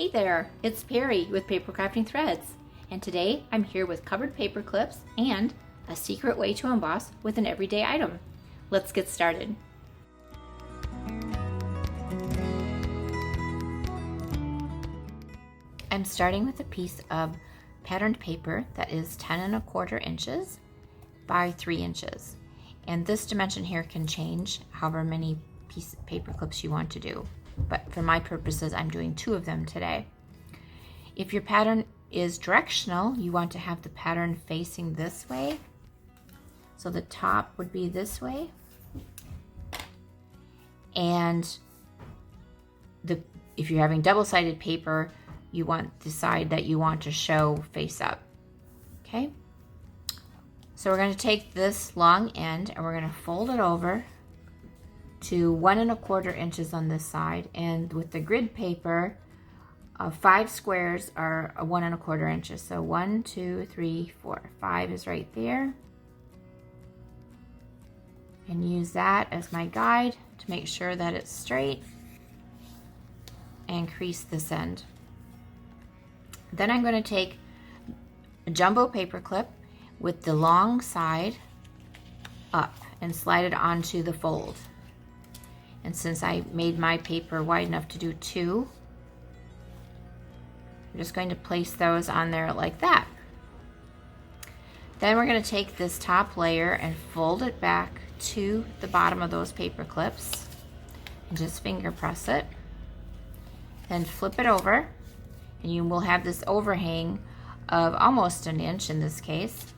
Hey there, it's Perry with PapercraftingThreads, and today I'm here with covered paper clips and a secret way to emboss with an everyday item. Let's get started. I'm starting with a piece of patterned paper that is 10 1/4 inches by 3 inches. And this dimension here can change however many paper clips you want to do. But for my purposes, I'm doing 2 of them today. If your pattern is directional, you want to have the pattern facing this way. So the top would be this way. And if you're having double-sided paper, you want the side that you want to show face up. Okay? So we're going to take this long end and we're going to fold it over to 1 1/4 inches on this side, and with the grid paper, 5 squares are 1 1/4 inches. So 1, 2, 3, 4, 5 is right there, and use that as my guide to make sure that it's straight and crease this end. Then I'm going to take a jumbo paper clip with the long side up and slide it onto the fold. And since I made my paper wide enough to do 2, I'm just going to place those on there like that. Then we're going to take this top layer and fold it back to the bottom of those paper clips and just finger press it. Then flip it over, and you will have this overhang of almost 1 inch in this case.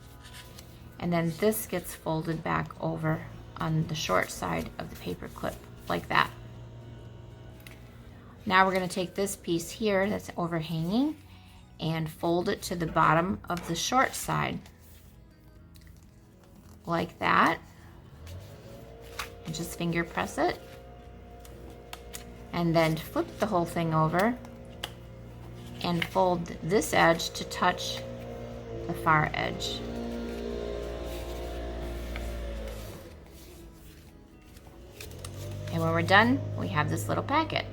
And then this gets folded back over on the short side of the paper clip, like that. Now we're going to take this piece here that's overhanging and fold it to the bottom of the short side, like that. And just finger press it. And then flip the whole thing over and fold this edge to touch the far edge. And when we're done, we have this little packet.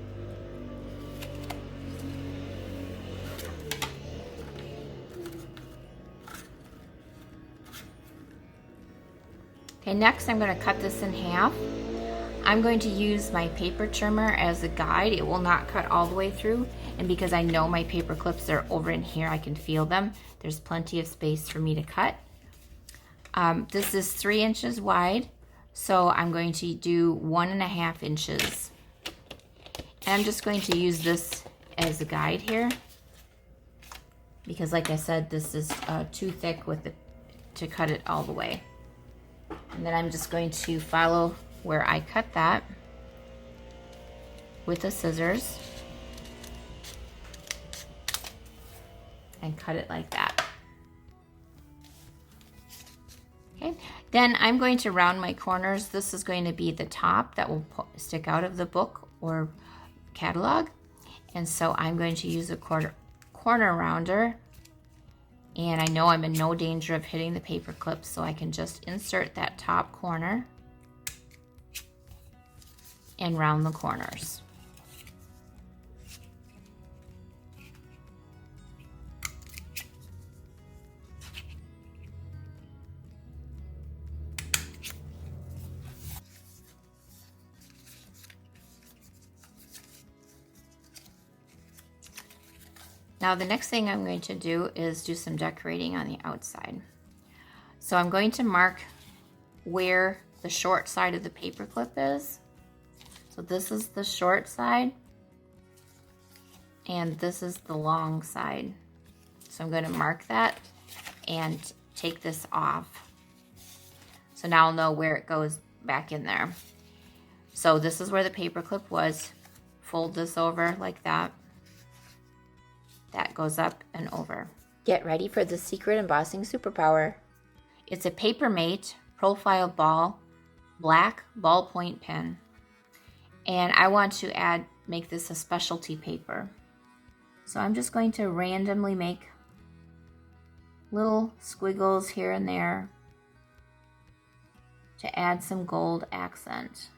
Okay, next I'm going to cut this in half. I'm going to use my paper trimmer as a guide. It will not cut all the way through, and because I know my paper clips are over in here, I can feel them. There's plenty of space for me to cut. This is 3 inches wide. So I'm going to do 1 1/2 inches. And I'm just going to use this as a guide here, because like I said, this is too thick to cut it all the way. And then I'm just going to follow where I cut that with the scissors and cut it like that. Okay, then I'm going to round my corners. This is going to be the top that will stick out of the book or catalog. And so I'm going to use a corner rounder. And I know I'm in no danger of hitting the paper clip, so I can just insert that top corner and round the corners. Now the next thing I'm going to do is do some decorating on the outside. So I'm going to mark where the short side of the paper clip is. So this is the short side, and this is the long side. So I'm going to mark that and take this off. So now I'll know where it goes back in there. So this is where the paper clip was. Fold this over like that. That goes up and over. Get ready for the secret embossing superpower. It's a Papermate profile ball, black ballpoint pen. And I want to make this a specialty paper. So I'm just going to randomly make little squiggles here and there to add some gold accent.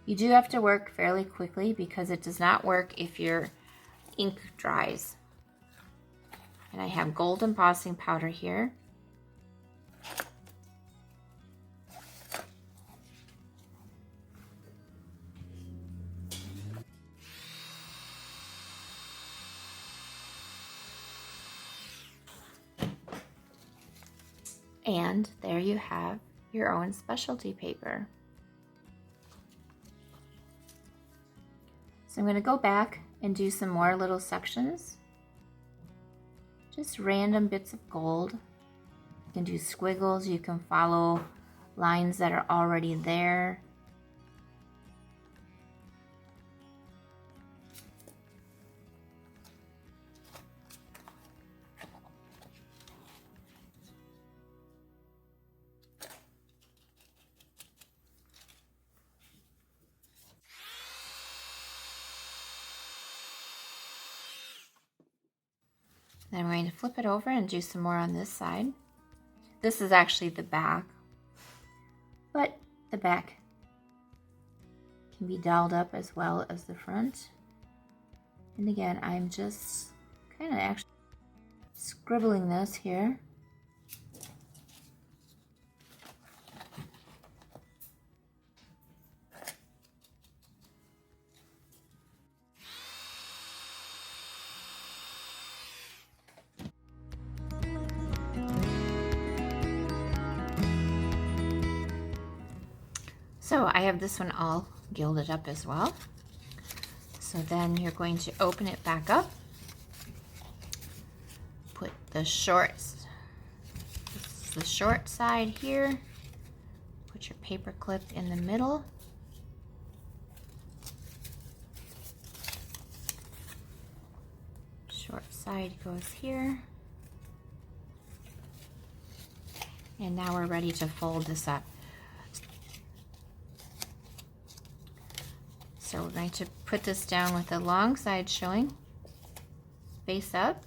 You do have to work fairly quickly because it does not work if you're ink dries. And I have gold embossing powder here. And there you have your own specialty paper. So I'm going to go back and do some more little sections. Just random bits of gold. You can do squiggles, you can follow lines that are already there. Then I'm going to flip it over and do some more on this side. This is actually the back, but the back can be dolled up as well as the front. And again, I'm just kind of actually scribbling this here. So I have this one all gilded up as well. So then you're going to open it back up. Put the shorts, this is the short side here. Put your paper clip in the middle. Short side goes here. And now we're ready to fold this up. So we're going to put this down with the long side showing, face up.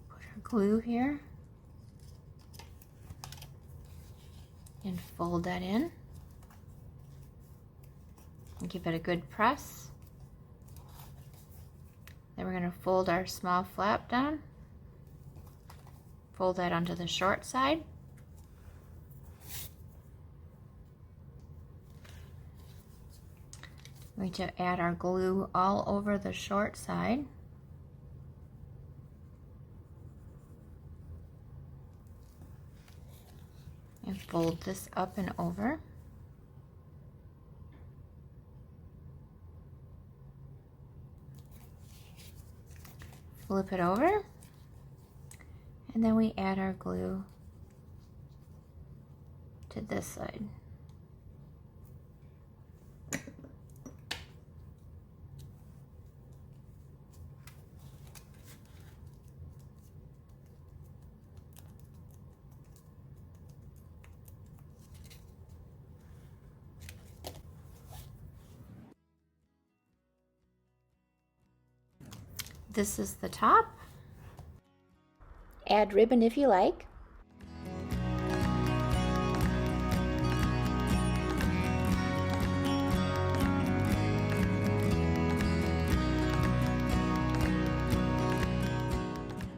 Put our glue here and fold that in. And give it a good press. Then we're going to fold our small flap down. Fold that onto the short side. We're going to add our glue all over the short side. And fold this up and over. Flip it over. And then we add our glue to this side. This is the top. Add ribbon if you like.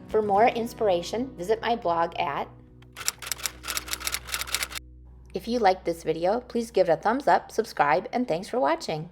For more inspiration, visit my blog at. If you liked this video, please give it a thumbs up, subscribe, and thanks for watching.